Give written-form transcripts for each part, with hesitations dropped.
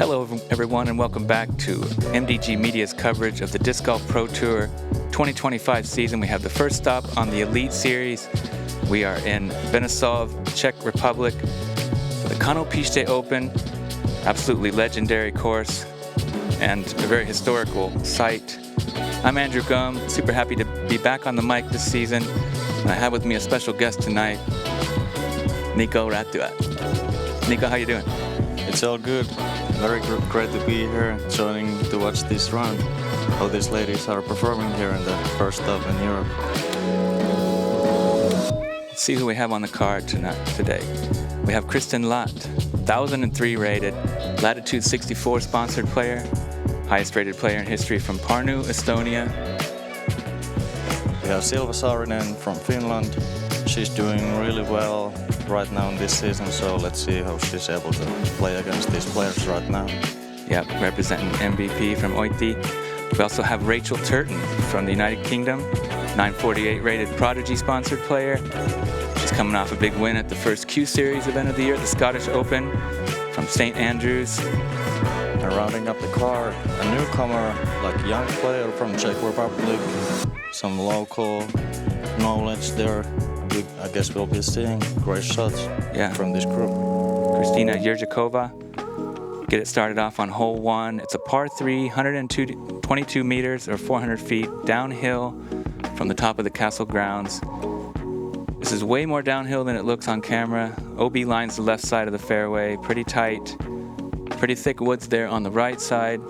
Hello everyone and welcome back to MDG Media's coverage of the Disc Golf Pro Tour 2025 season. We have the first stop on the Elite Series. We are in Benesov, Czech Republic for the Konopiště Open. Absolutely legendary course and a very historical site. I'm Andrew Gum, super happy to be back on the mic this season. And I have with me a special guest tonight, Niko Rättyä. Niko, how you doing? It's all good. Very great to be here, joining to watch this run. How these ladies are performing here in the first stop in Europe. Let's see who we have on the card today. We have Kristin Lätt, 1003 rated, Latitude 64 sponsored player, highest rated player in history from Pärnu, Estonia. We have Silva Saarinen from Finland. She's doing really well right now in this season, so let's see how she's able to play against these players right now. Yep, representing MVP from Oiti. We also have Rachel Turton from the United Kingdom, 948 rated Prodigy sponsored player. She's coming off a big win at the first Q Series event of the year, the Scottish Open from St. Andrews. And rounding up the card, a newcomer, like young player from Czech Republic, some local knowledge there. I guess we'll be seeing great shots from this group. Kristýna Jurčíková. Get it started off on hole 1. It's a par 3, 122 meters or 400 feet downhill from the top of the castle grounds. This is way more downhill than it looks on camera. OB lines the left side of the fairway, pretty tight. Pretty thick woods there on the right side.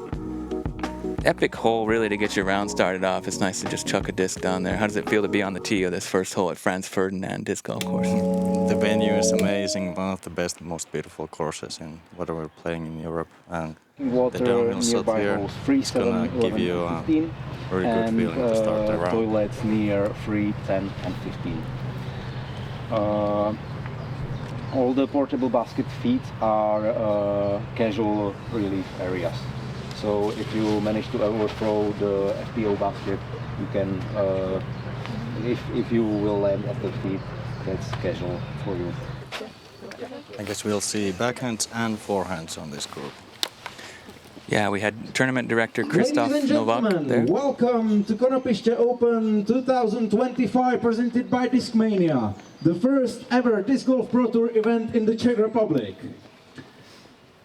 Epic hole really to get your round started off. It's nice to just chuck a disc down there. How does it feel to be on the tee of this first hole at Franz Ferdinand Disc Golf Course? The venue is amazing, one of the best, most beautiful courses in what we're playing in Europe. And the downhill shot here is going to give you a very good feeling to start the round. Toilets near 3, 10 and 15. All the portable basket feet are casual relief areas. So if you manage to overthrow the FPO basket, you can, if you will land at the feet, that's casual for you. I guess we'll see backhands and forehands on this group. Yeah, we had tournament director Krzysztof Novak there. Welcome to Konopiště Open 2025, presented by Discmania, the first ever Disc Golf Pro Tour event in the Czech Republic.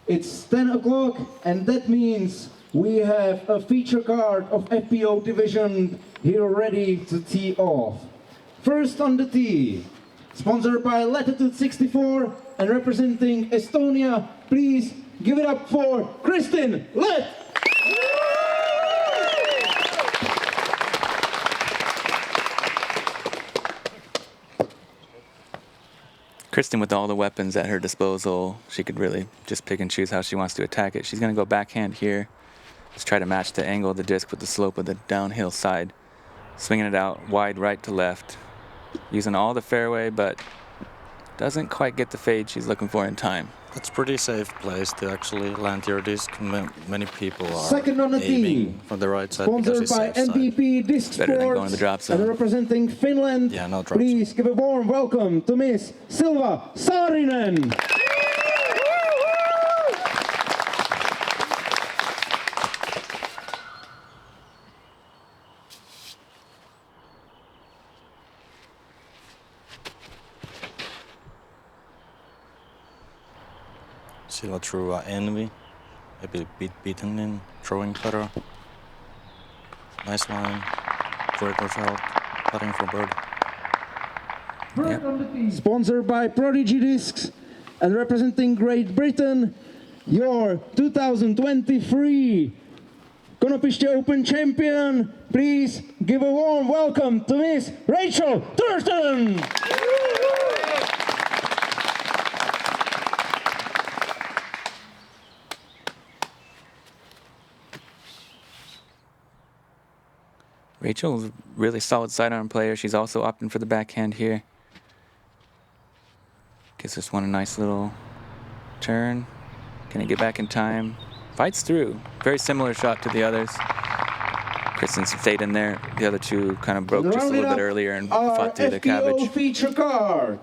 It's 10 o'clock, and that means we have a feature card of FPO division here ready to tee off. First on the tee, sponsored by Latitude 64 and representing Estonia, please give it up for Kristin Lätt! Kristin, with all the weapons at her disposal, she could really just pick and choose how she wants to attack it. She's going to go backhand here. Just try to match the angle of the disc with the slope of the downhill side. Swinging it out wide right to left. Using all the fairway, but doesn't quite get the fade she's looking for in time. It's a pretty safe place to actually land your disc. Many people are second on the aiming from the right side sponsored because by it's safe MVP side. Disc Better than going to the Sports drop zone. and representing Finland. Yeah, no drop Please give a warm welcome to Miss Silva Saarinen. Silva threw Envy, a bit beaten in, throwing better. Nice line, great result, putting for bird. Yep. Sponsored by Prodigy Discs and representing Great Britain, your 2023 Konopiště Open champion. Please give a warm welcome to Miss Rachel Turton. Rachel's a really solid sidearm player. She's also opting for the backhand here. Gives this one a nice little turn. Can he get back in time? Fights through. Very similar shot to the others. Kristin stayed in there. The other two kind of broke just a little bit earlier and fought through the cabbage. FPO feature card.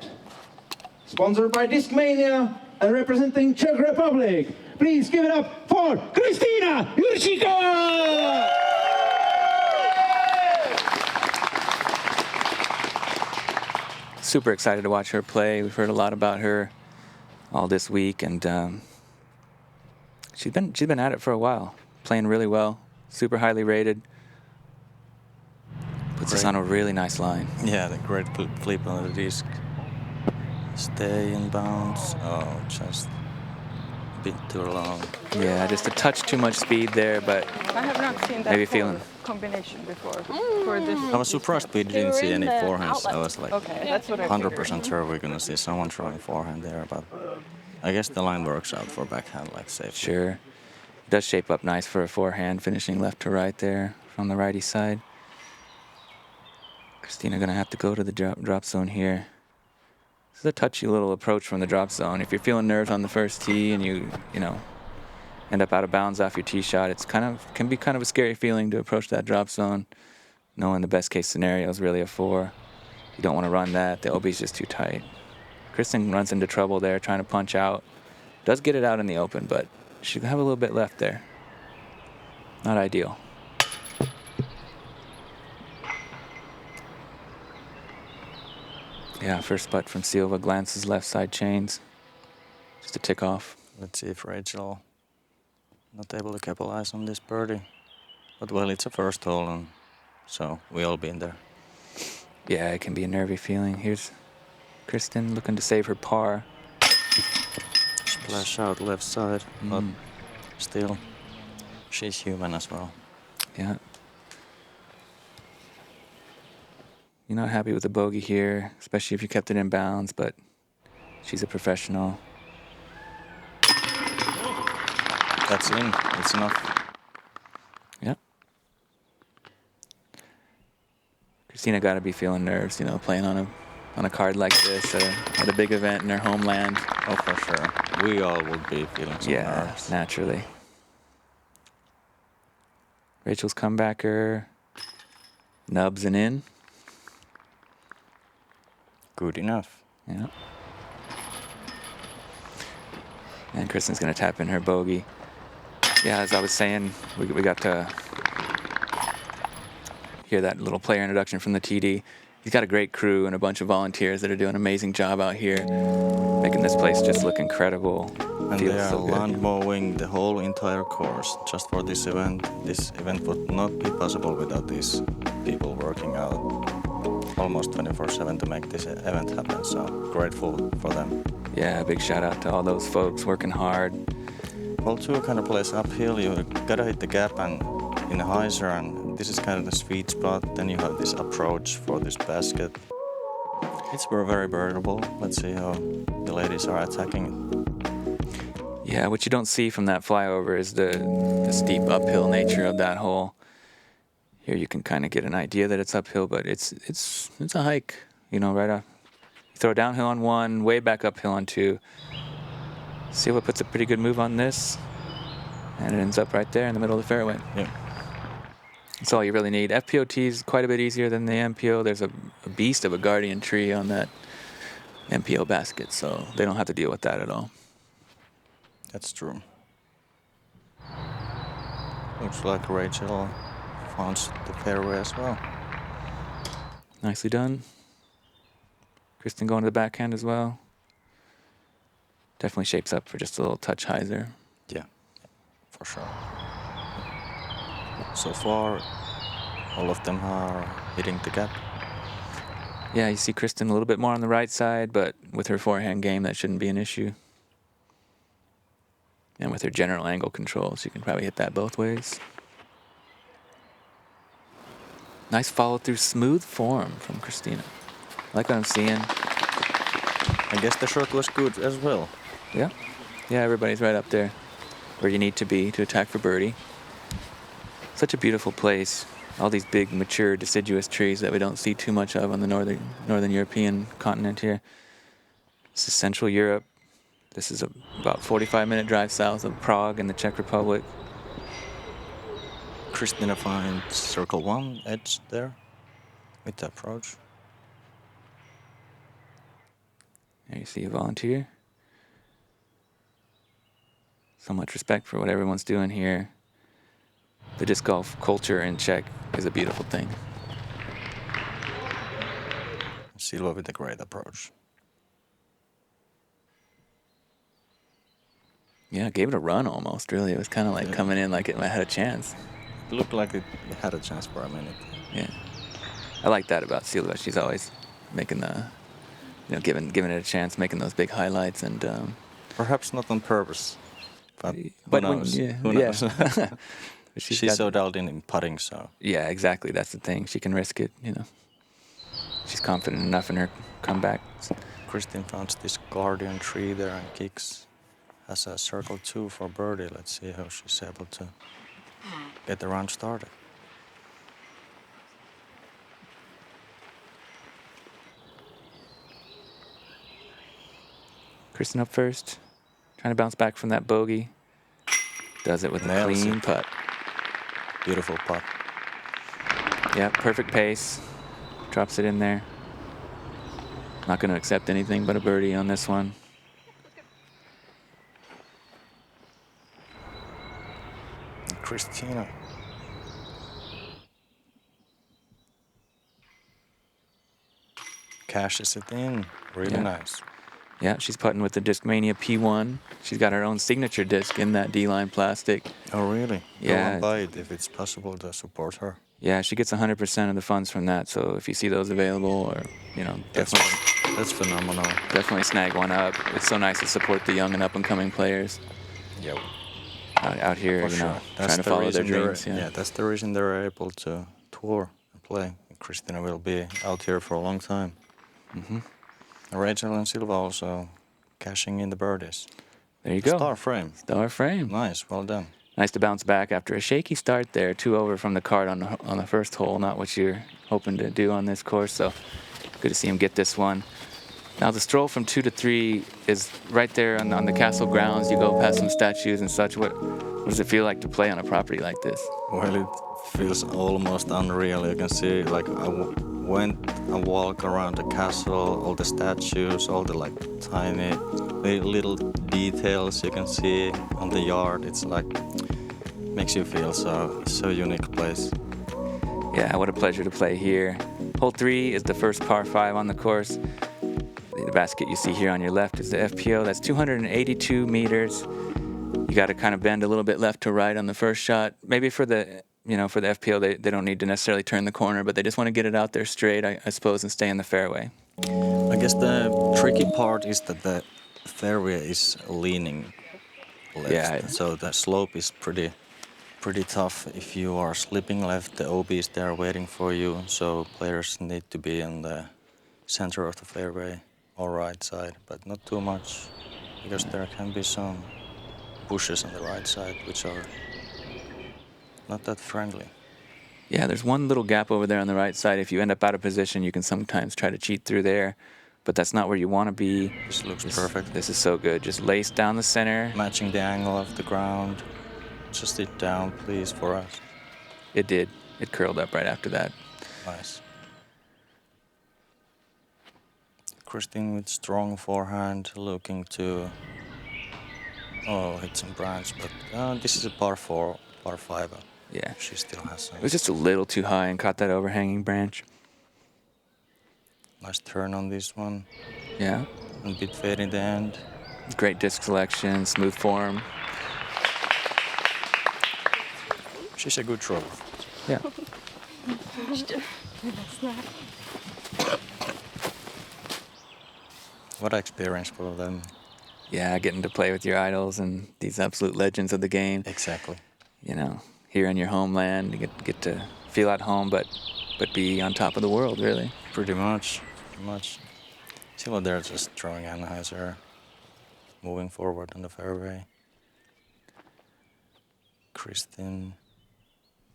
Sponsored by Discmania and representing Czech Republic. Please give it up for Kristina Jurčíková! Super excited to watch her play. We've heard a lot about her all this week, and she's been at it for a while, playing really well, super highly rated. Puts us on a really nice line. Yeah, the great flip on the disc. Stay in bounds. Oh, just a bit too long. Yeah, just a touch too much speed there, but I have not seen that maybe feeling. combination before. For this. I was surprised we didn't see any forehands. I was like Okay, that's what I 100% sure we're gonna see someone throwing forehand there, but I guess the line works out for backhand like safety. Sure. It does shape up nice for a forehand, finishing left to right there from the righty side. Kristýna gonna have to go to the drop zone here. This is a touchy little approach from the drop zone. If you're feeling nerves on the first tee and you know, end up out of bounds off your tee shot, it's can be kind of a scary feeling to approach that drop zone, knowing the best case scenario is really a 4. You don't want to run that. The OB's just too tight. Kristin runs into trouble there trying to punch out. Does get it out in the open, but she'll have a little bit left there. Not ideal. Yeah, first putt from Silva, glances left side chains. Just a tick off. Let's see if Rachel not able to capitalize on this birdie. But well, it's a first hole, and so we all been there. Yeah, it can be a nervy feeling. Here's Kristin looking to save her par. Splash out left side, but still, she's human as well. Yeah. You're not happy with the bogey here, especially if you kept it in bounds, but she's a professional. That's in. It's enough. Yeah. Kristýna got to be feeling nerves, you know, playing on a card like this at a big event in her homeland. Oh, for sure. We all would be feeling some nerves. Naturally. Rachel's comebacker. Nubs and in. Good enough. Yeah. And Kristin's going to tap in her bogey. Yeah, as I was saying, we got to hear that little player introduction from the TD. He's got a great crew and a bunch of volunteers that are doing an amazing job out here, making this place just look incredible. And Feels they are so good. land mowing the whole entire course just for this event. This event would not be possible without these people working out almost 24/7 to make this event happen. So grateful for them. Yeah, big shout out to all those folks working hard. Well, tour kind of plays uphill. You gotta hit the gap and in a hyzer, and this is kind of the sweet spot. Then you have this approach for this basket. It's very birdable. Let's see how the ladies are attacking it. Yeah, what you don't see from that flyover is the steep uphill nature of that hole. Here you can kind of get an idea that it's uphill, but it's a hike, you know, right off. You throw downhill on 1, way back uphill on 2. Silva puts a pretty good move on this, and it ends up right there in the middle of the fairway. Yeah. That's all you really need. FPO tee is quite a bit easier than the MPO. There's a beast of a guardian tree on that MPO basket, so they don't have to deal with that at all. That's true. Looks like Rachel found the fairway as well. Nicely done. Kristin going to the backhand as well. Definitely shapes up for just a little touch hyzer. Yeah, for sure. So far, all of them are hitting the gap. Yeah, you see Kristin a little bit more on the right side, but with her forehand game, that shouldn't be an issue. And with her general angle control, she can probably hit that both ways. Nice follow through, smooth form from Kristýna. I like what I'm seeing. I guess the shot was good as well. Yeah. Yeah, everybody's right up there where you need to be to attack for birdie. Such a beautiful place. All these big, mature, deciduous trees that we don't see too much of on the northern European continent here. This is Central Europe. This is about 45-minute drive south of Prague in the Czech Republic. Kristýna finds circle 1 edge there with the approach. There you see a volunteer. So much respect for what everyone's doing here. The disc golf culture in Czech is a beautiful thing. Silva with a great approach. Yeah, gave it a run almost, really. It was kind of like coming in like it might had a chance. It looked like it had a chance for a minute. Yeah. I like that about Silva. She's always making the, giving it a chance, making those big highlights. And Perhaps not on purpose, but who when- knows? yeah, Who knows? But She's got- so dialed in putting, so. Yeah, exactly. That's the thing. She can risk it, She's confident enough in her comeback. Kristin found this guardian tree there and kicks. Has a circle 2 for birdie. Let's see how she's able to get the round started. Kristin up first, trying to bounce back from that bogey. Does it with a Nails clean it. putt. Beautiful putt. Yeah, perfect pace. Drops it in there. Not going to accept anything but a birdie on this one. And Kristýna. Cashes it in. Really Yeah. nice. Yeah, she's putting with the Discmania P1. She's got her own signature disc in that D-line plastic. Oh, really? Yeah. Go and buy it if it's possible to support her. Yeah, she gets 100% of the funds from that. So if you see those available, or That's phenomenal. definitely snag one up. It's so nice to support the young and up-and-coming players Yeah, out here, for sure. trying to follow their dreams. Yeah, that's the reason they're able to tour and play. Kristýna will be out here for a long time. Mm-hmm. Rachel and Silva also cashing in the birdies. There you go. Star frame. Star frame. Nice, well done. Nice to bounce back after a shaky start there. 2 over from the cart on the first hole. Not what you're hoping to do on this course. So good to see him get this one. Now the stroll from 2 to 3 is right there on the castle grounds. You go past some statues and such. What does it feel like to play on a property like this? Well, it feels almost unreal. You can see, like, went and walked around the castle, all the statues, all the tiny little details you can see on the yard. It's makes you feel so unique place. Yeah, what a pleasure to play here. Hole 3 is the first par 5 on the course. The basket you see here on your left is the FPO. That's 282 meters. You got to kind of bend a little bit left to right on the first shot. Maybe for the FPO, they don't need to necessarily turn the corner, but they just want to get it out there straight, I suppose, and stay in the fairway. I guess the tricky part is that the fairway is leaning left. Yeah. So the slope is pretty tough. If you are slipping left, the OB is there waiting for you. So players need to be in the center of the fairway or right side, but not too much, because there can be some bushes on the right side which are not that friendly. Yeah, there's one little gap over there on the right side. If you end up out of position, you can sometimes try to cheat through there, but that's not where you want to be. This looks perfect. This is so good. Just lace down the center. Matching the angle of the ground. Just sit down, please, for us. It did. It curled up right after that. Nice. Kristin with strong forehand, looking to hit some branch, but this is a par 4, par 5. Yeah. She still has some. It was just a little too high and caught that overhanging branch. Nice turn on this one. Yeah. A bit fade in the end. Great disc selection, smooth form. She's a good thrower. Yeah. What experience for them. Yeah, getting to play with your idols and these absolute legends of the game. Exactly. Here in your homeland, you get to feel at home, but be on top of the world, really. Pretty much. Silva there just throwing Anheuser, moving forward on the fairway. Kristin,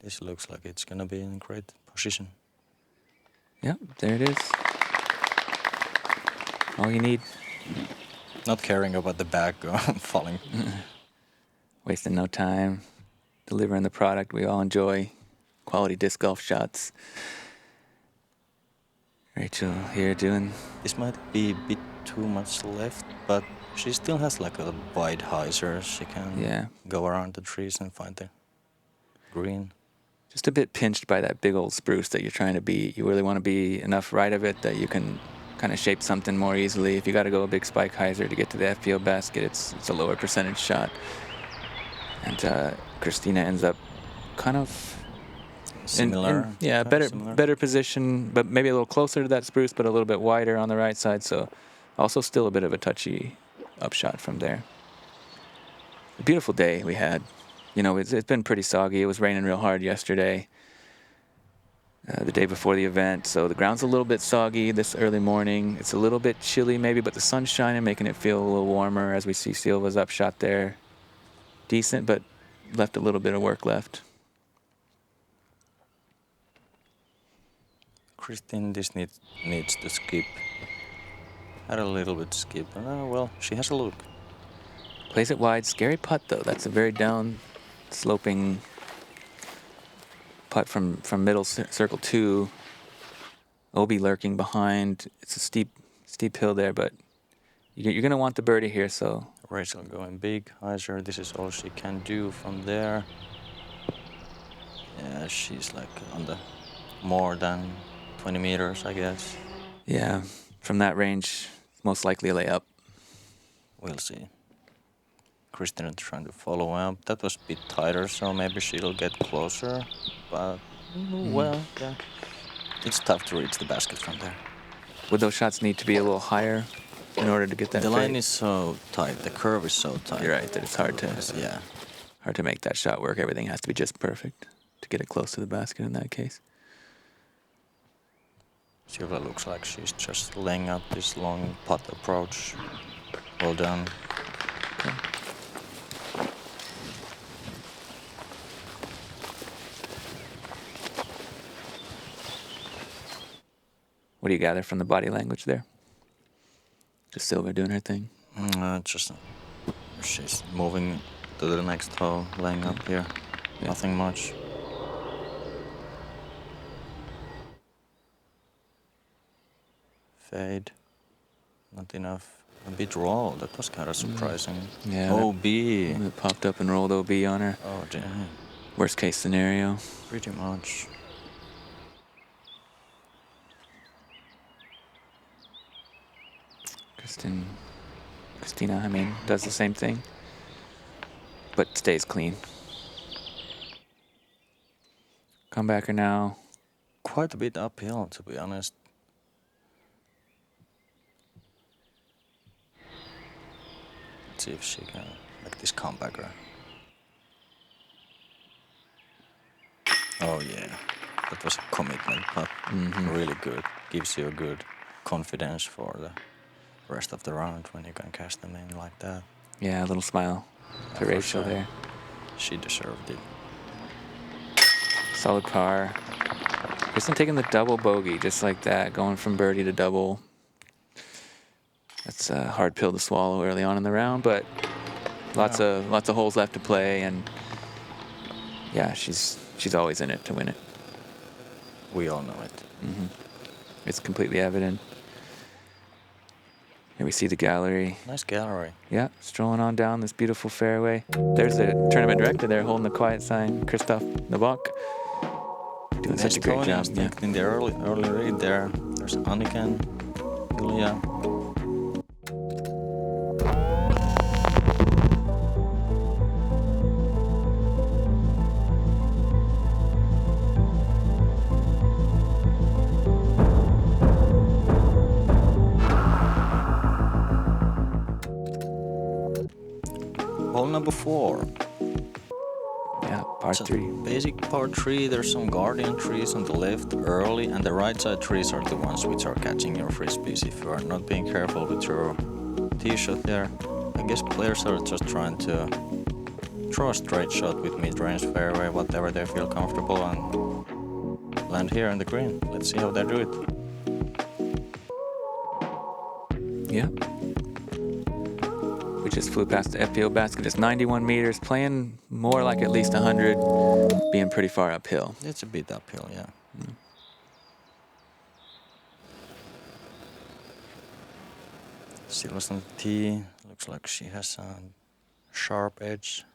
this looks like it's gonna be in great position. Yep, there it is. All you need. Not caring about the bag falling. Wasting no time. Delivering the product we all enjoy. Quality disc golf shots. Rachel here doing... This might be a bit too much left, but She still has like a wide hyzer. She can go around the trees and find the green. Just a bit pinched by that big old spruce that you're trying to beat. You really want to be enough right of it that you can kind of shape something more easily. If you got to go a big spike hyzer to get to the FPO basket, it's a lower percentage shot. And Kristýna ends up kind of similar. Better position, but maybe a little closer to that spruce, but a little bit wider on the right side. So also still a bit of a touchy upshot from there. A beautiful day we had. You know, it's been pretty soggy. It was raining real hard yesterday, the day before the event. So the ground's a little bit soggy this early morning. It's a little bit chilly maybe, but the sun's shining, making it feel a little warmer as we see Silva's upshot there. Decent, but left a little bit of work left. Kristin, this needs to skip. Had a little bit skip. Well, she has a look. Plays it wide. Scary putt, though. That's a very down sloping putt from middle circle 2. Obi lurking behind. It's a steep hill there, but you're going to want the birdie here, so. Rachel going big, hyzer. This is all she can do from there. Yeah, she's like on the more than 20 meters, I guess. Yeah, from that range, most likely a layup. We'll see. Kristin trying to follow up. That was a bit tighter, so maybe she'll get closer. But, well, yeah. It's tough to reach the basket from there. Would those shots need to be a little higher in order to get that The fade? line is so tight. The curve is so tight. You're right, that it's hard to make that shot work. Everything has to be just perfect to get it close to the basket in that case. Silva looks like she's just laying up this long putt approach. Well done. Okay. What do you gather from the body language there? Just Silva doing her thing? Just she's moving to the next hole, laying up here. Yeah. Nothing much. Fade. Not enough. A bit raw. That was kind of surprising. Yeah. OB. It popped up and rolled OB on her. Oh, damn. Worst case scenario. Pretty much. Kristýna, I mean, does the same thing, but stays clean. Comebacker now. Quite a bit uphill, to be honest. Let's see if she can make this comebacker. Oh yeah, that was a commitment, but really good. Gives you a good confidence for the rest of the round when you can cash them in like that. Yeah, a little smile to Rachel there. She deserved it. Solid par. Kristin taking the double bogey just like that, going from birdie to double. That's a hard pill to swallow early on in the round, but lots of holes left to play, and yeah, she's always in it to win it. We all know it. It's completely evident. Here we see the gallery. Nice gallery. Yeah, strolling on down this beautiful fairway. There's the tournament director there holding the quiet sign, Christoph Novak. Doing such a great job. Yeah. In the early read there. There's Anniken, Julia. Hole number 4. Yeah, par 3. Basic par 3. There's some guardian trees on the left early, and the right side trees are the ones which are catching your frisbees if you are not being careful with your tee shot there. I guess players are just trying to throw a straight shot with mid-range fairway, whatever they feel comfortable, and land here on the green. Let's see how they do it. Yeah. We just flew past the FPO basket. It's 91 meters, playing more like at least 100, being pretty far uphill. It's a bit uphill, yeah. Silva's on the tee, Looks like she has a sharp edge.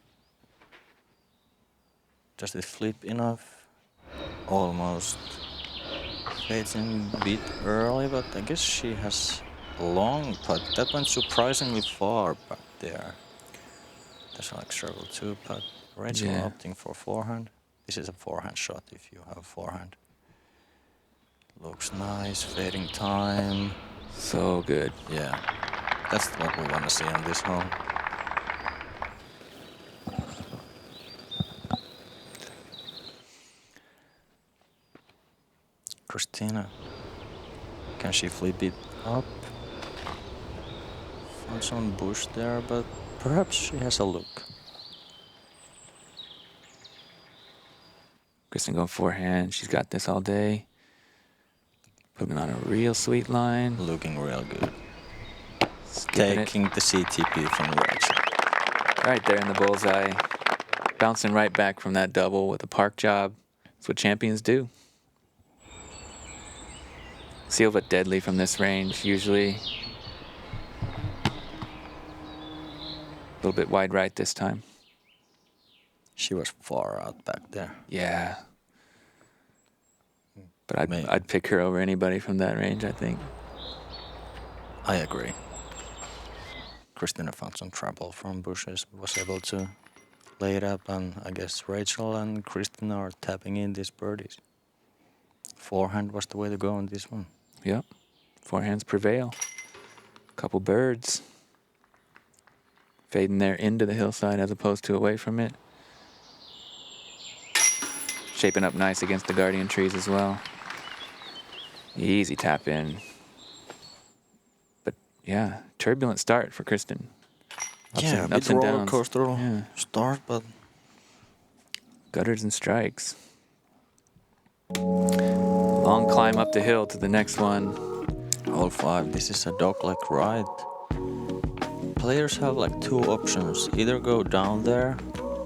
Does it flip enough? Almost fades in a bit early, but I guess she has a long putt. That went surprisingly far back there. That's like struggle 2 putt. Rachel opting for forehand. This is a forehand shot if you have a forehand. Looks nice, fading time. So good. Yeah, that's what we want to see on this hole. Kristýna, can she flip it up? Found some bush there, but perhaps she has a look. Kristin going forehand. She's got this all day. Putting on a real sweet line. Looking real good. Skipping Taking the CTP from Rachel. right there in the bullseye. Bouncing right back from that double with a park job. That's what champions do. Silva deadly from this range, usually. A little bit wide right this time. She was far out back there. Yeah. But Maybe. I'd pick her over anybody from that range, I think. I agree. Kristýna found some trouble from bushes, was able to lay it up, and I guess Rachel and Kristin are tapping in these birdies. Forehand was the way to go on this one. Yep. Forehands prevail. Couple birds. Fading there into the hillside as opposed to away from it. Shaping up nice against the guardian trees as well. Easy tap in. But yeah, turbulent start for Kristin. Yeah, a bit ups and roller downs. coaster Yeah. start, but Gutters and strikes. Long climb up the hill to the next one. hole 5. This is a dogleg right. Players have like 2 options. Either go down there,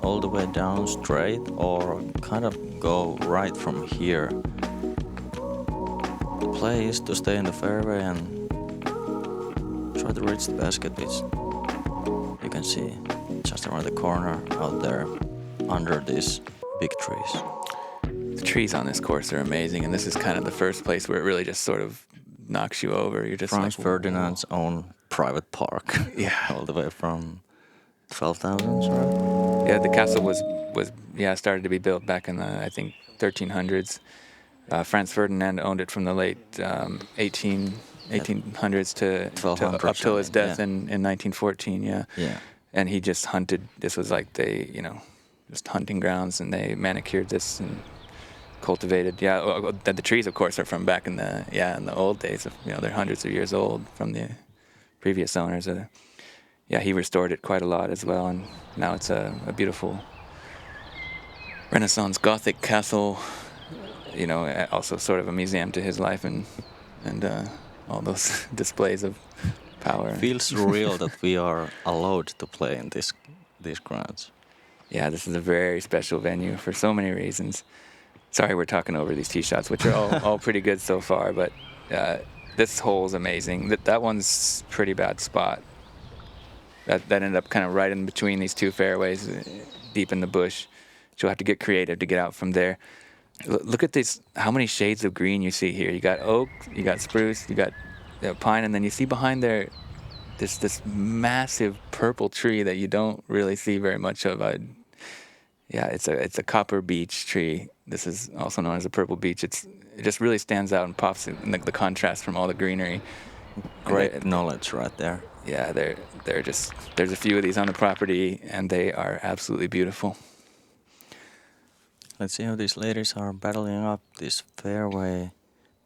all the way down straight, or kind of go right from here. The play is to stay in the fairway and try to reach the basket, which you can see just around the corner out there under these big trees. The trees on this course are amazing, and this is kind of the first place where it really just sort of knocks you over. You're just Franz like, Ferdinand's own private park. Yeah. All the way from 12,000s, right? Yeah, the castle was started to be built back in the, I think, 1300s. Franz Ferdinand owned it from the late 1800s to up till his death in 1914. Yeah. Yeah. And he just hunted. This was like just hunting grounds, and they manicured this and cultivated. Yeah, the trees, of course, are from back in the old days. They're hundreds of years old from the previous owners. He restored it quite a lot as well, and now it's a beautiful Renaissance Gothic castle. Also sort of a museum to his life and all those displays of power. Feels real that we are allowed to play in these grounds. Yeah, this is a very special venue for so many reasons. Sorry, we're talking over these tee shots, which are all pretty good so far, but this hole's amazing. That one's pretty bad spot. That ended up kind of right in between these 2 fairways, deep in the bush. She'll have to get creative to get out from there. Look at this, how many shades of green you see here. You got oak, you got spruce, you got pine, and then you see behind there this massive purple tree that you don't really see very much of. It's a copper beech tree. This is also known as a purple beech. It just really stands out and pops in the contrast from all the greenery. Great knowledge right there. Yeah, there's a few of these on the property, and they are absolutely beautiful. Let's see how these ladies are battling up this fairway.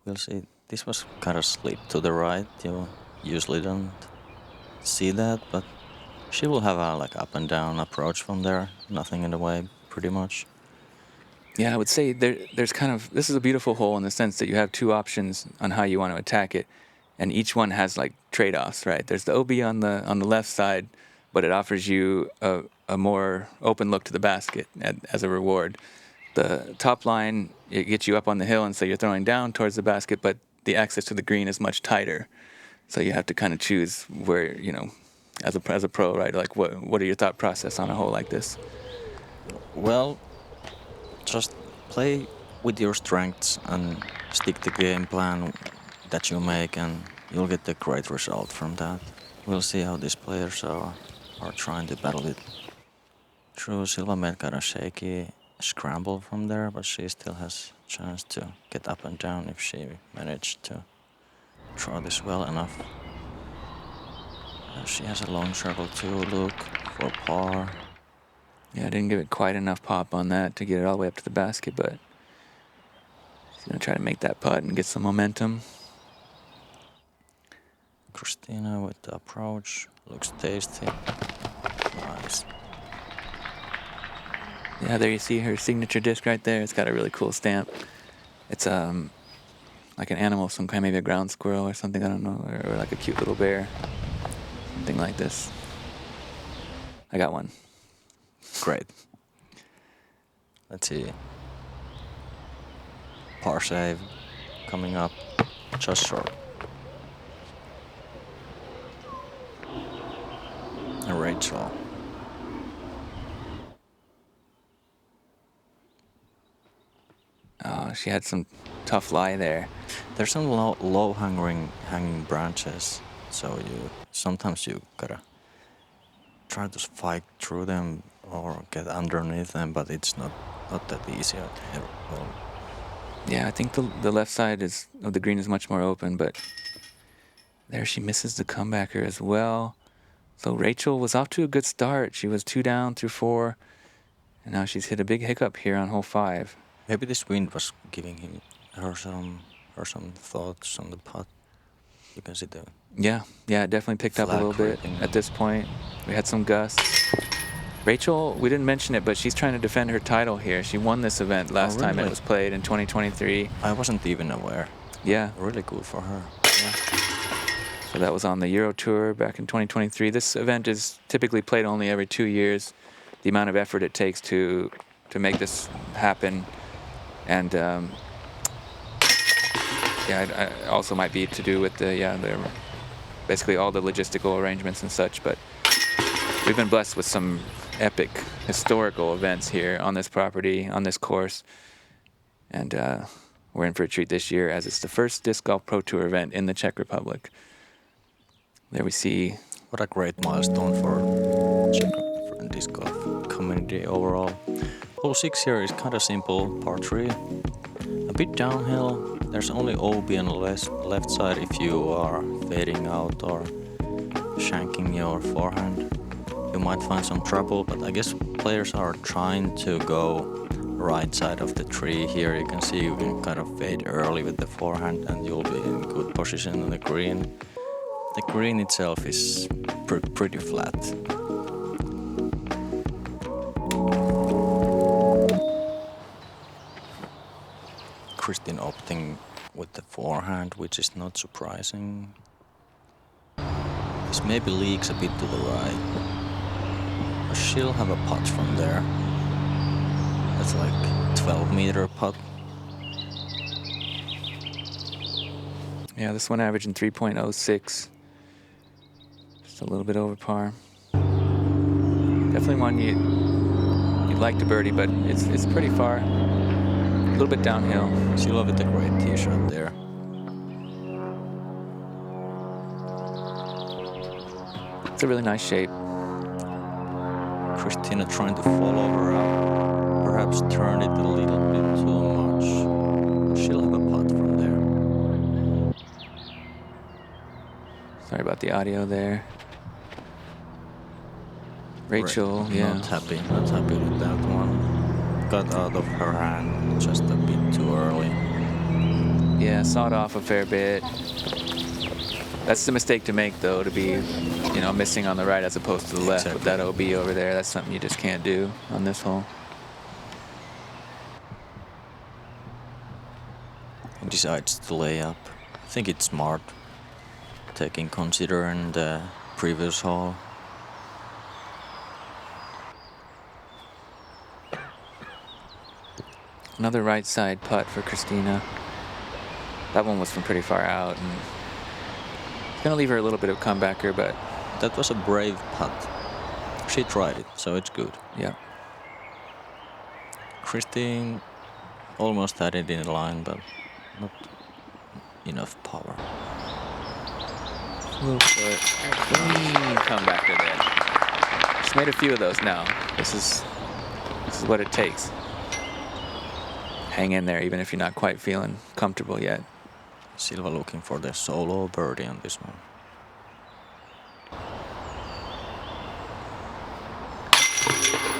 We'll see. This was kind of slip to the right. You usually don't see that, but she will have a up and down approach from there. Nothing in the way, pretty much. Yeah, I would say there's this is a beautiful hole in the sense that you have 2 options on how you want to attack it, and each one has trade-offs, right? There's the OB on the left side, but it offers you a more open look to the basket as a reward. The top line, it gets you up on the hill, and so you're throwing down towards the basket, but the access to the green is much tighter. So you have to kind of choose where, as a pro, right? Like, what are your thought process on a hole like this? Well, just play with your strengths and stick to the game plan that you make, and you'll get a great result from that. We'll see how these players are trying to battle it. True, Silva made kind of shaky scramble from there, but she still has a chance to get up and down if she managed to throw this well enough. She has a long circle too, look, for par. Yeah, I didn't give it quite enough pop on that to get it all the way up to the basket, but she's going to try to make that putt and get some momentum. Kristýna with the approach, looks tasty. Nice. Yeah, there you see her signature disc right there. It's got a really cool stamp. It's like an animal, some kind, maybe a ground squirrel or something, I don't know, or like a cute little bear. Something like this. I got one. Great. Let's see. Par save coming up, just short. And Rachel. Oh, she had some tough lie there. There's some low hanging branches, so sometimes you gotta try to fight through them or get underneath them, but it's not that easy out here. Well, Yeah, I think the left side of the green is much more open, but there she misses the comebacker as well. So Rachel was off to a good start. She was 2 down through 4, and now she's hit a big hiccup here on hole 5. maybe this wind was giving her some thoughts on the putt. You can see the Yeah, it definitely picked up a little bit at this point. We had some gusts. Rachel, we didn't mention it, but she's trying to defend her title here. She won this event last time it was played in 2023. I wasn't even aware. Yeah. Really good for her. Yeah. So that was on the Euro Tour back in 2023. This event is typically played only every 2 years. The amount of effort it takes to make this happen, and I also might be to do with the basically all the logistical arrangements and such. But we've been blessed with some epic historical events here on this property, on this course, and we're in for a treat this year as it's the first Disc Golf Pro Tour event in the Czech Republic. There we see. What a great milestone for Czech disc golf community overall. Hole 6 here is kind of simple, par 3. A bit downhill. There's only OB on the left side if you are fading out or shanking your forehand. You might find some trouble, but I guess players are trying to go right side of the tree here. You can see you can kind of fade early with the forehand and you'll be in good position on the green. The green itself is pretty flat. Kristin opting with the forehand, which is not surprising. This maybe leaks a bit to the right. But she'll have a putt from there. That's like 12-meter putt. Yeah, this one averaging 3.06. Just a little bit over par. Definitely one you'd like to birdie, but it's pretty far. A little bit downhill. Silva with a great tee shot there. It's a really nice shape. Kristýna trying to follow her up. Perhaps turn it a little bit too much. She'll have a putt from there. Sorry about the audio there. Rachel, yeah. Not happy with that one. Got out of her hand just a bit too early. Yeah, sawed off a fair bit. That's the mistake to make, though, to be, missing on the right as opposed to the left with that OB over there. That's something you just can't do on this hole. He decides to lay up. I think it's smart, considering the previous hole. Another right side putt for Kristýna. That one was from pretty far out, and it's gonna leave her a little bit of comebacker, but that was a brave putt. She tried it, so it's good. Yeah. Kristin almost had it in line, but not enough power. Clean comeback to there. She's made a few of those now. This is what it takes. Hang in there even if you're not quite feeling comfortable yet. Silva looking for the solo birdie on this one.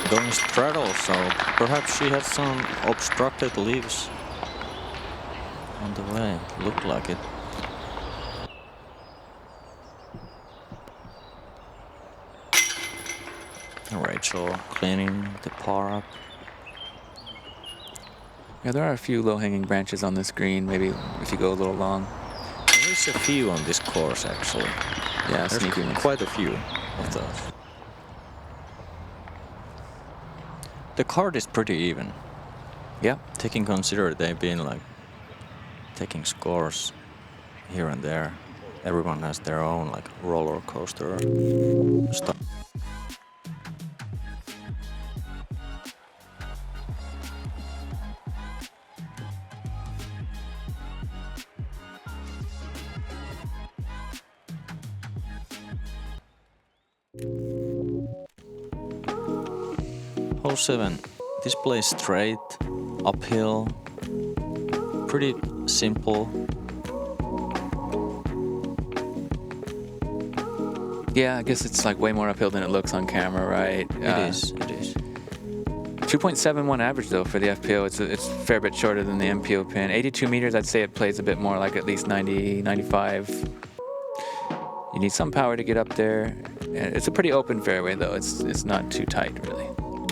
Going straddle, so perhaps she had some obstructed leaves on the way. Looked like it. Rachel cleaning the par up. Yeah, there are a few low-hanging branches on this green, maybe if you go a little long. There is a few on this course, actually. Yeah, There's sneaky ones. quite a few of those. The card is pretty even. Yeah. Taking consider they've been like taking scores here and there. Everyone has their own like roller coaster stuff. Hole 7. This plays straight, uphill, pretty simple. Yeah, I guess it's like way more uphill than it looks on camera, right? It is. 2.71 average though for the FPO. It's a fair bit shorter than the MPO pin. 82 meters, I'd say it plays a bit more like at least 90, 95. You need some power to get up there. It's a pretty open fairway though. It's not too tight really.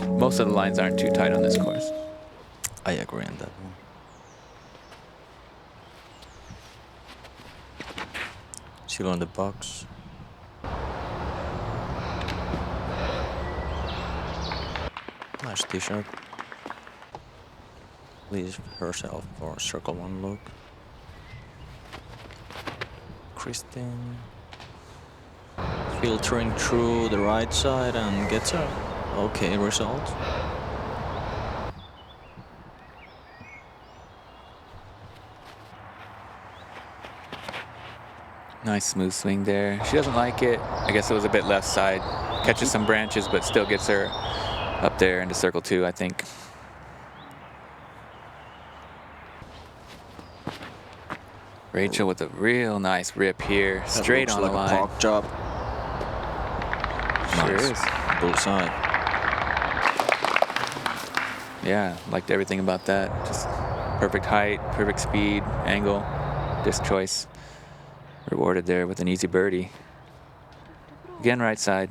Most of the lines aren't too tight on this course. I agree on that one. Still on the box. Nice tee shot. Leaves herself for a circle one look. Kristin filtering through the right side and gets a okay result. Nice smooth swing there. She doesn't like it. I guess it was a bit left side. Catches some branches, but still gets her up there into circle 2, I think. Rachel with a real nice rip here, straight on the line. A park job. Sure Nice. is. Bullseye. Yeah, liked everything about that. Just perfect height, perfect speed, angle, disc choice. Rewarded there with an easy birdie. Again, right side.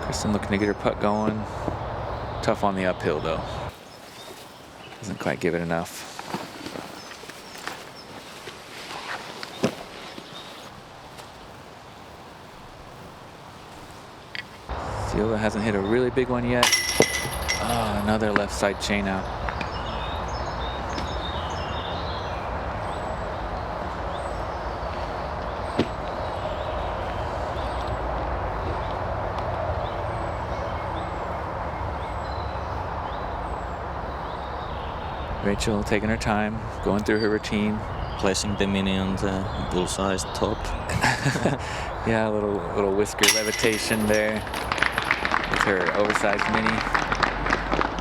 Kristin looking to get her putt going. Tough on the uphill though. Doesn't quite give it enough. Silva hasn't hit a really big one yet. Oh, another left side chain out. Rachel taking her time, going through her routine. Placing the mini on the bullseye's top. Yeah, a little whisker levitation there with her oversized mini.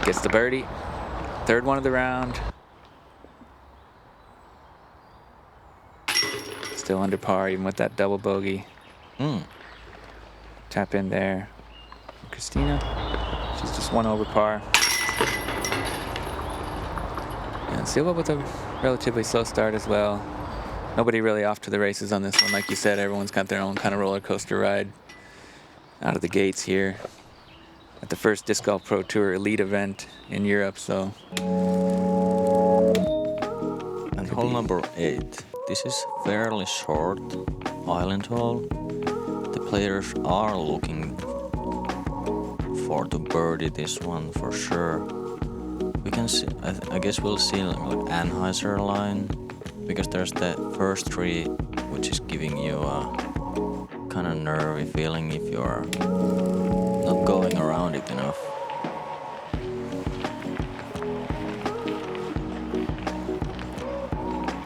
Gets the birdie. Third one of the round. Still under par even with that double bogey. Tap in there. Kristýna, she's just one over par. And Silva with a relatively slow start as well. Nobody really off to the races on this one. Like you said, everyone's got their own kind of roller coaster ride out of the gates here at the first Disc Golf Pro Tour Elite event in Europe. So, and hole number 8. This is fairly short island hole. The players are looking for to birdie this one for sure. We can see, I guess we'll see like Anheuser line, because there's the first tree which is giving you a kind of nervy feeling if you're not going around it enough.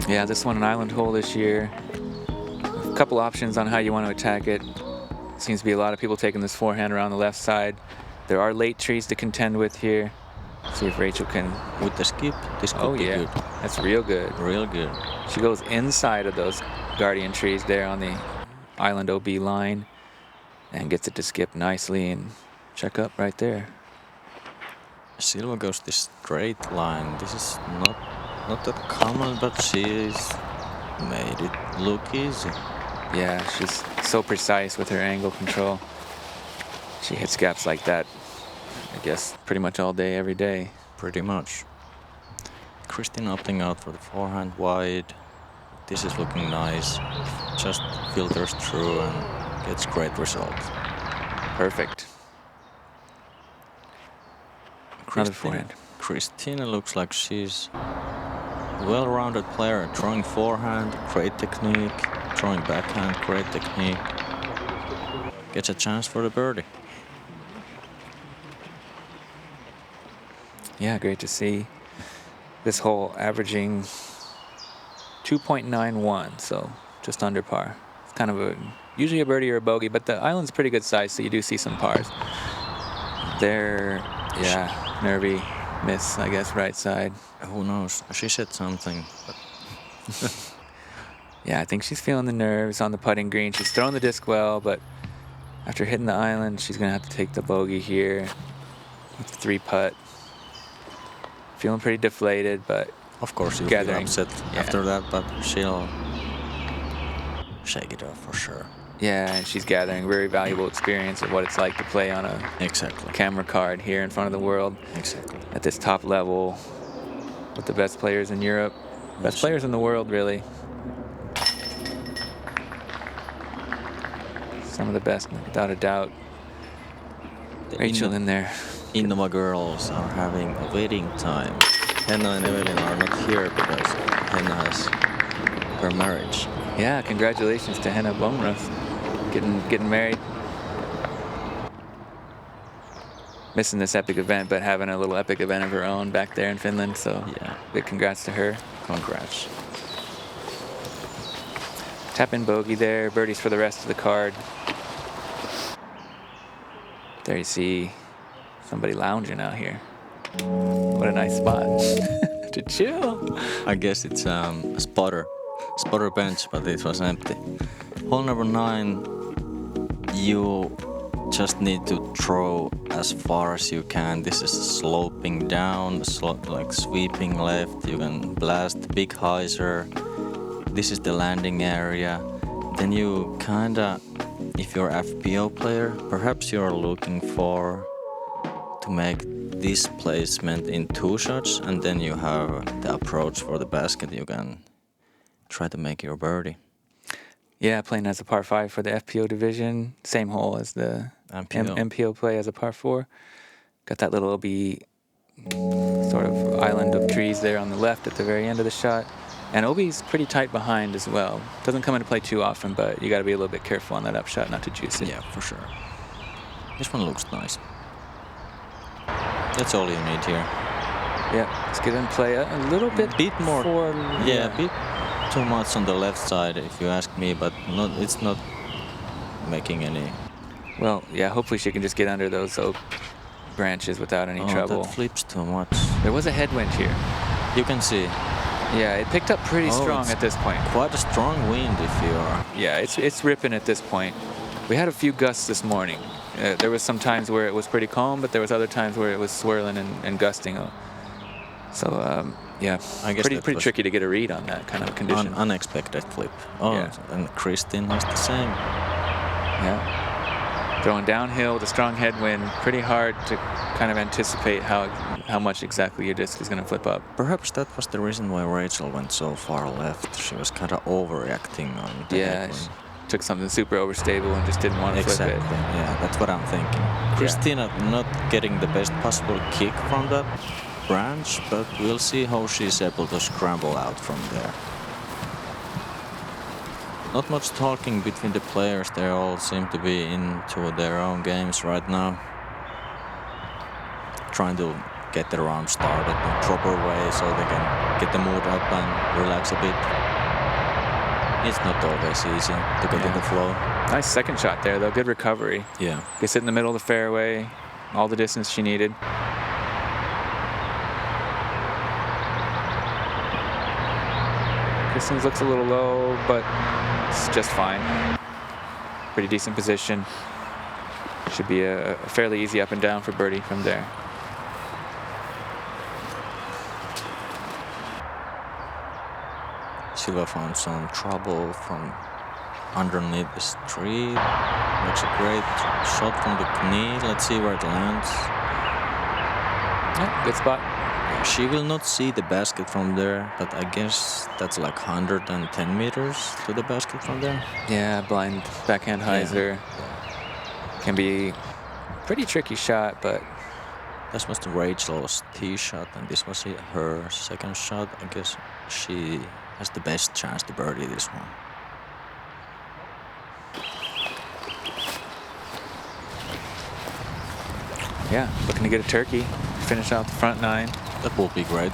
Yeah, this one an island hole this year. A couple options on how you want to attack it. Seems to be a lot of people taking this forehand around the left side. There are late trees to contend with here. See if Rachel can... With the skip, this could be good. That's real good. Real good. She goes inside of those guardian trees there on the island OB line and gets it to skip nicely and check up right there. Silva goes this straight line. This is not that common, but she's made it look easy. Yeah, she's so precise with her angle control. She hits gaps like that, I guess, pretty much all day, every day. Pretty much. Kristin opting out for the forehand wide. This is looking nice. Just filters through and gets great results. Perfect. Another forehand. Kristýna looks like she's a well-rounded player. Throwing forehand, great technique. Throwing backhand, great technique. Gets a chance for the birdie. Yeah, great to see. This hole averaging 2.91, so just under par. It's kind of usually a birdie or a bogey, but the island's pretty good size, so you do see some pars. There, yeah, nervy miss, I guess, right side. Who knows? She said something. But yeah, I think she's feeling the nerves on the putting green. She's throwing the disc well, but after hitting the island, she's going to have to take the bogey here with the 3-putt. Feeling pretty deflated, but of course you'll feel upset after that, but she'll shake it off for sure. Yeah, and she's gathering very valuable experience of what it's like to play on a camera card here in front of the world. Exactly. At this top level with the best players in Europe. Best players in the world, really. Some of the best, without a doubt. Rachel in there. Innova girls are having a wedding time. Henna and Evelyn are not here because Henna has her marriage. Yeah, congratulations to Henna Bomroth getting married. Missing this epic event, but having a little epic event of her own back there in Finland. So yeah, big congrats to her. Congrats. Tap in bogey there, birdies for the rest of the card. There you see somebody lounging out here. What a nice spot to chill. I guess it's a spotter bench, but it was empty. Hole number 9, you just need to throw as far as you can. This is sloping down, like sweeping left. You can blast big hyzer. This is the landing area. Then you kinda, if you're FPO player, perhaps you're looking to make this placement in 2 shots, and then you have the approach for the basket. You can try to make your birdie. Yeah, playing as a par 5 for the FPO division. Same hole as the MPO play as a par 4. Got that little OB sort of island of trees there on the left at the very end of the shot. And OB's pretty tight behind as well. Doesn't come into play too often, but you got to be a little bit careful on that upshot not to juice it. Yeah, for sure. This one looks nice. That's all you need here. Yeah, let's get in play a little bit more. Yeah, a bit too much on the left side, if you ask me, but it's not making any. Well, yeah, hopefully she can just get under those oak branches without any trouble. That flips too much. There was a headwind here. You can see. Yeah, it picked up pretty strong at this point. Quite a strong wind if you are. Yeah, it's ripping at this point. We had a few gusts this morning. There was some times where it was pretty calm, but there was other times where it was swirling and gusting. So, yeah, I guess pretty tricky to get a read on that kind of condition. Unexpected flip. Yeah. And Kristin has the same. Yeah. Throwing downhill with a strong headwind, pretty hard to kind of anticipate how much exactly your disc is going to flip up. Perhaps that was the reason why Rachel went so far left. She was kind of overreacting on the headwind. took something super overstable and just didn't want to flip it. Exactly. Yeah, that's what I'm thinking. Kristina not getting the best possible kick from that branch, but we'll see how she's able to scramble out from there. Not much talking between the players. They all seem to be into their own games right now. Trying to get the round started in a proper way so they can get the mood up and relax a bit. It's not always easy to get in the flow. Nice second shot there, though. Good recovery. Yeah. Gets it in the middle of the fairway. All the distance she needed. Kristin looks a little low, but it's just fine. Pretty decent position. Should be a fairly easy up and down for birdie from there. Silva found some trouble from underneath this tree. Makes a great shot from the knee. Let's see where it lands. Yeah, good spot. She will not see the basket from there, but I guess that's like 110 meters to the basket from there. Yeah, blind backhand hyzer. Can be pretty tricky shot, but This was Rachel's tee shot, and this was her second shot. I guess she has the best chance to birdie this one. yeah, looking to get a turkey. Finish out the front nine. That will be great.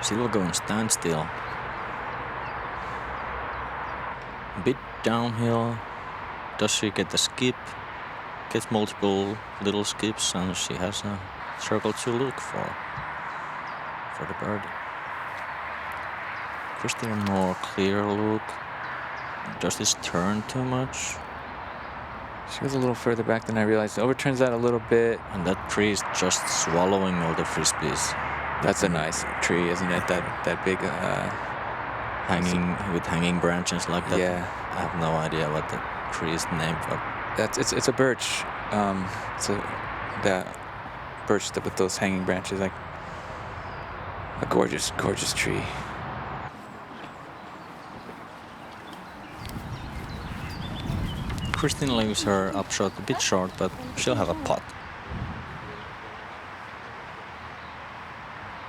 Silva going standstill. A bit downhill. Does she get the skip? Gets multiple little skips, and she has a circle to look for the birdie. Kristin, more clear look. Does this turn too much? She was a little further back than I realized. Overturns that a little bit. And that tree is just swallowing all the frisbees. That's a nice tree, isn't it? That big. Hanging branches like that. Yeah. I have no idea what the tree is named for. It's a birch. That birch with those hanging branches, like a gorgeous tree. Kristin leaves her upshot a bit short, but she'll have a putt.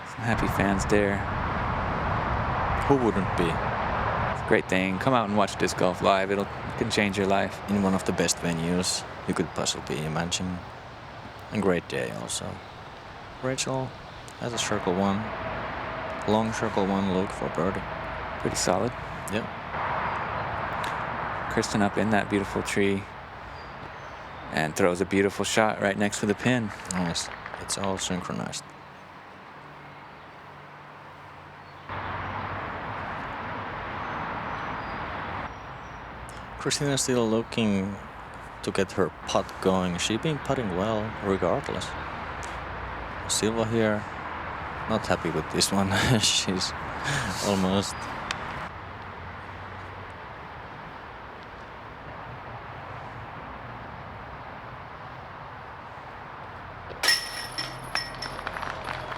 Some happy fans there. Who wouldn't be? It's a great thing. Come out and watch disc golf live. It can change your life. In one of the best venues you could possibly imagine. A great day also. Rachel has a circle one. Long circle one look for birdie. Pretty solid. Yeah. Kristin up in that beautiful tree and throws a beautiful shot right next to the pin. Nice. It's all synchronized. Kristin is still looking to get her putt going. She's been putting well regardless. Silva here, not happy with this one. She's almost.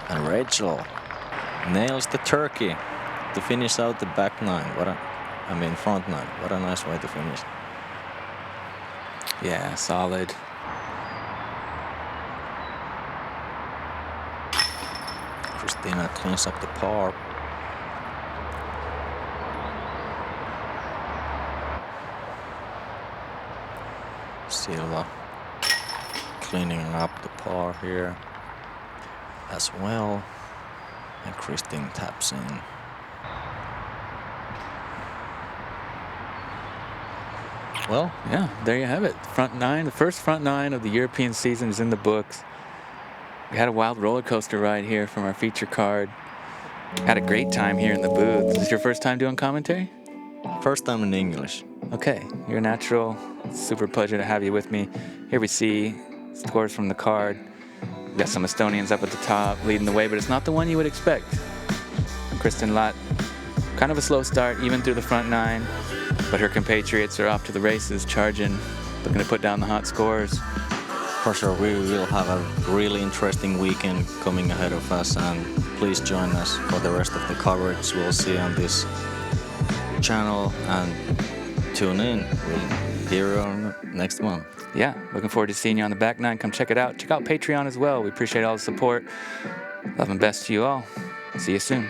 And Rachel nails the turkey to finish out the back nine. Front nine. What a nice way to finish. Yeah, solid. Kristýna cleans up the par. Silva cleaning up the par here as well. And Kristin taps in. Well, yeah, there you have it. Front nine, the first front nine of the European season is in the books. We had a wild roller coaster ride here from our feature card. Had a great time here in the booth. Is this your first time doing commentary? First time in English. Okay, you're natural. Super pleasure to have you with me. Here we see scores from the card. We got some Estonians up at the top leading the way, but it's not the one you would expect. Kristin Lätt, kind of a slow start, even through the front nine. But her compatriots are off to the races, charging, looking to put down the hot scores. For sure, we will have a really interesting weekend coming ahead of us, and please join us for the rest of the coverage we'll see on this channel, and tune in. We'll hear you on next month. Yeah, looking forward to seeing you on the back nine. Come check it out. Check out Patreon as well. We appreciate all the support. Love and best to you all. See you soon.